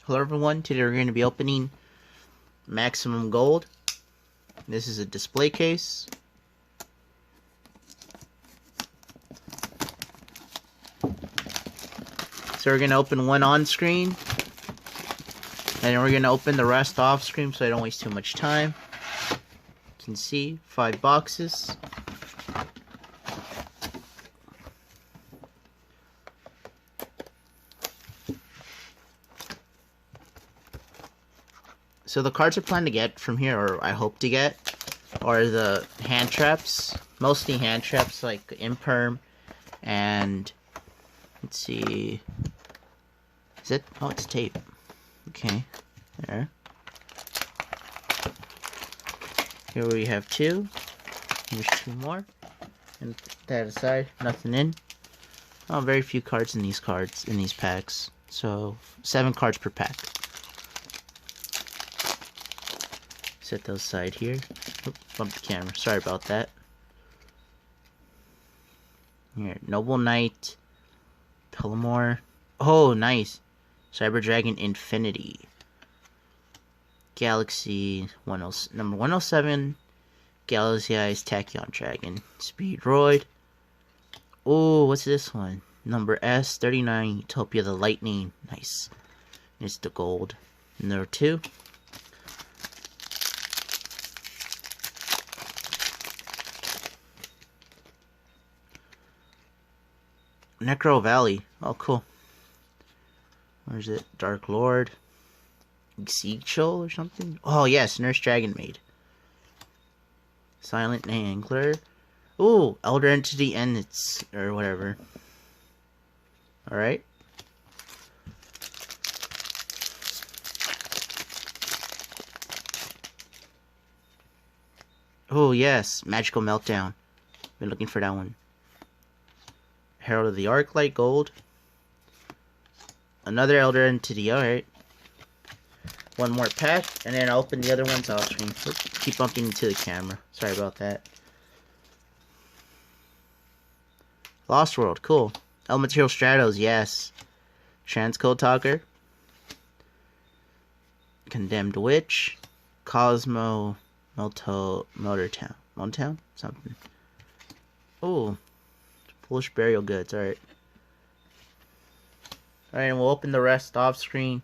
Hello everyone, today we're going to be opening Maximum Gold. This is a display case. So we're going to open one on screen, and then we're going to open the rest off screen so I don't waste too much time. You can see 5 boxes. So the cards I plan to get from here, or I hope to get, are the hand traps. Mostly hand traps like Imperm and, let's see, is it? Oh, it's tape. Okay, there. Here we have 2. Here's 2 more. And put that aside, nothing in. Oh, very few cards in these packs. So 7 cards per pack. Set those aside here. Oops, bumped the camera. Sorry about that. Here, Noble Knight, Pellamore. Oh, nice. Cyber Dragon Infinity. Galaxy number 107. Galaxy Eyes Tachyon Dragon. Speedroid. Oh, what's this one? Number S39 Utopia the Lightning. Nice. It's the gold. Number 2. Necro Valley. Oh, cool. Where's it? Dark Lord. Siegel or something? Oh, yes. Nurse Dragon Maid. Silent Angler. Ooh, Elder Entity Ennits. Or whatever. Alright. Oh, yes. Magical Meltdown. Been looking for that one. Herald of the Arclight Gold. Another Elder Entity, alright. One more pack, and then I'll open the other ones off screen. Oops, keep bumping into the camera. Sorry about that. Lost World, cool. Elemental Stratos, yes. Transcode Talker. Condemned Witch. Cosmo Motortown. Motown? Something. Oh. Foolish Burial Goods, alright. Alright, and we'll open the rest off screen.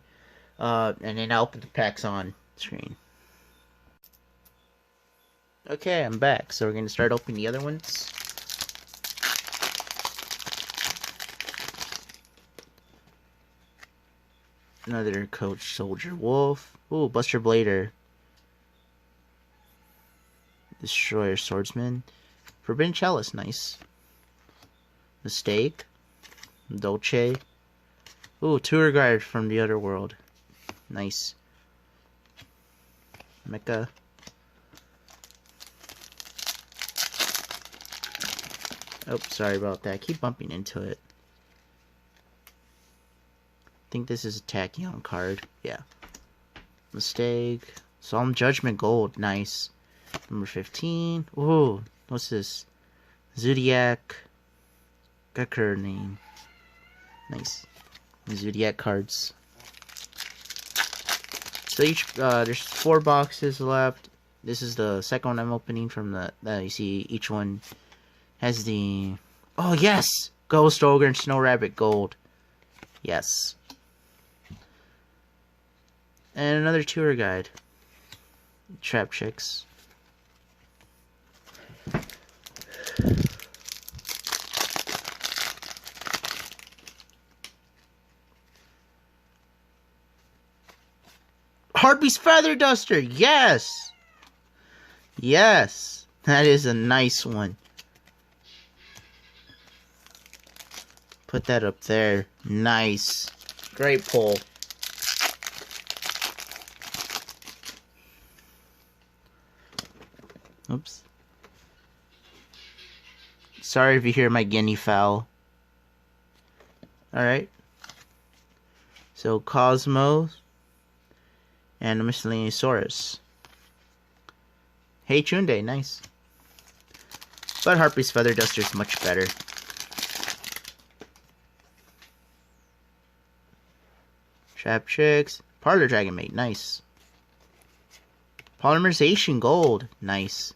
And then I'll open the packs on screen. Okay, I'm back. So we're going to start opening the other ones. Another Coach Soldier Wolf. Ooh, Buster Blader. Destroyer Swordsman. Forbidden Chalice, nice. Mistake. Dolce. Ooh, Tour Guide from the Other World. Nice. Mecha. Oh, sorry about that. I keep bumping into it. I think this is a Tachyon card. Yeah. Mistake. Solemn Judgment Gold. Nice. Number 15. Ooh, what's this? Zodiac. Gekker name. Nice. Zodiac cards. So each there's 4 boxes left. This is the second one I'm opening from the you see each one has the oh yes! Ghost Ogre and Snow Rabbit Gold. Yes. And another tour guide. Trap Chicks. Harpy's Feather Duster, yes! Yes! That is a nice one. Put that up there. Nice. Great pull. Oops. Sorry if you hear my guinea fowl. Alright. So, Cosmos. And a Miscellaneousaurus. Hey Chunde, nice. But Harpy's Feather Duster is much better. Trap Chicks, Parlor Dragon Maid, nice. Polymerization Gold, nice.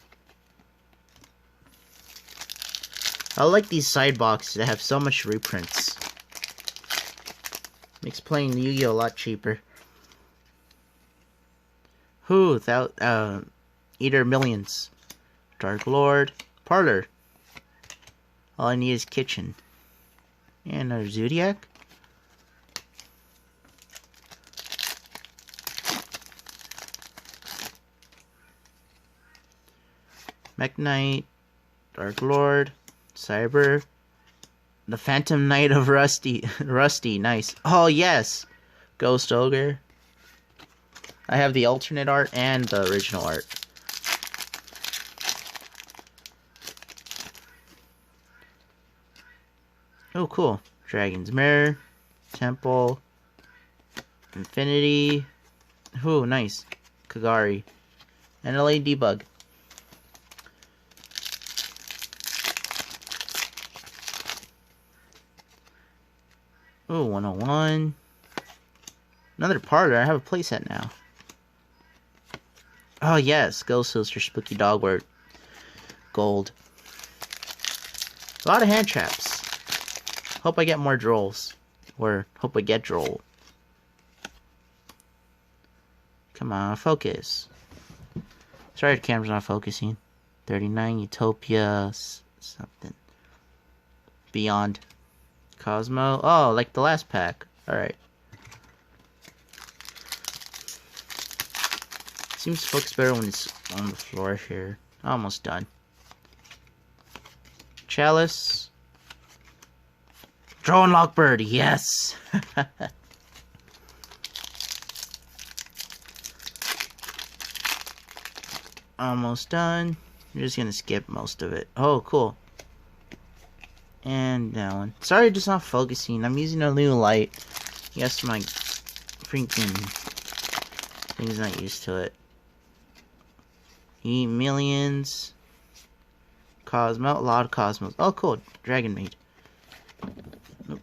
I like these side boxes that have so much reprints. Makes playing Yu-Gi-Oh! A lot cheaper. Who? Without, Eater Millions. Dark Lord. Parlor. All I need is Kitchen. And another Zodiac. Mech Knight. Dark Lord. Cyber. The Phantom Knight of Rusty. Rusty, nice. Oh, yes! Ghost Ogre. I have the alternate art and the original art. Oh, cool. Dragon's Mirror. Temple. Infinity. Oh, nice. Kagari. And LA Debug. Oh, 101. Another parlor. I have a playset now. Oh, yes. Ghost Sister Spooky Dogwort. Gold. A lot of hand traps. Hope I get more Drolls. Or, hope I get Droll. Come on, focus. Sorry the camera's not focusing. 39, Utopia, something. Beyond. Cosmo. Oh, like the last pack. Alright. Seems to focus better when it's on the floor here. Almost done. Chalice. Drone Lockbird, yes! Almost done. I'm just gonna skip most of it. Oh, cool. And that one. Sorry, just not focusing. I'm using a new light. Yes, my freaking thing's not used to it. Eat Millions. Cosmo. A lot of Cosmos. Oh, cool. Dragon Maid. Nope.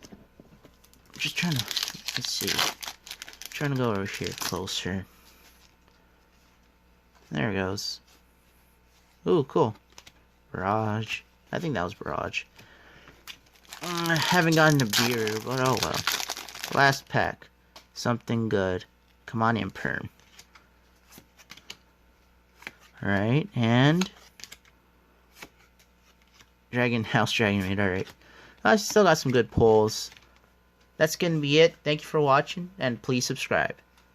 Just trying to. Let's see. Trying to go over here closer. There it goes. Ooh, cool. Barrage. I think that was Barrage. I haven't gotten a beer, but oh well. Last pack. Something good. Come on in, Perm. Alright, and House Dragon Maid, alright. I still got some good pulls. That's gonna be it. Thank you for watching, and please subscribe.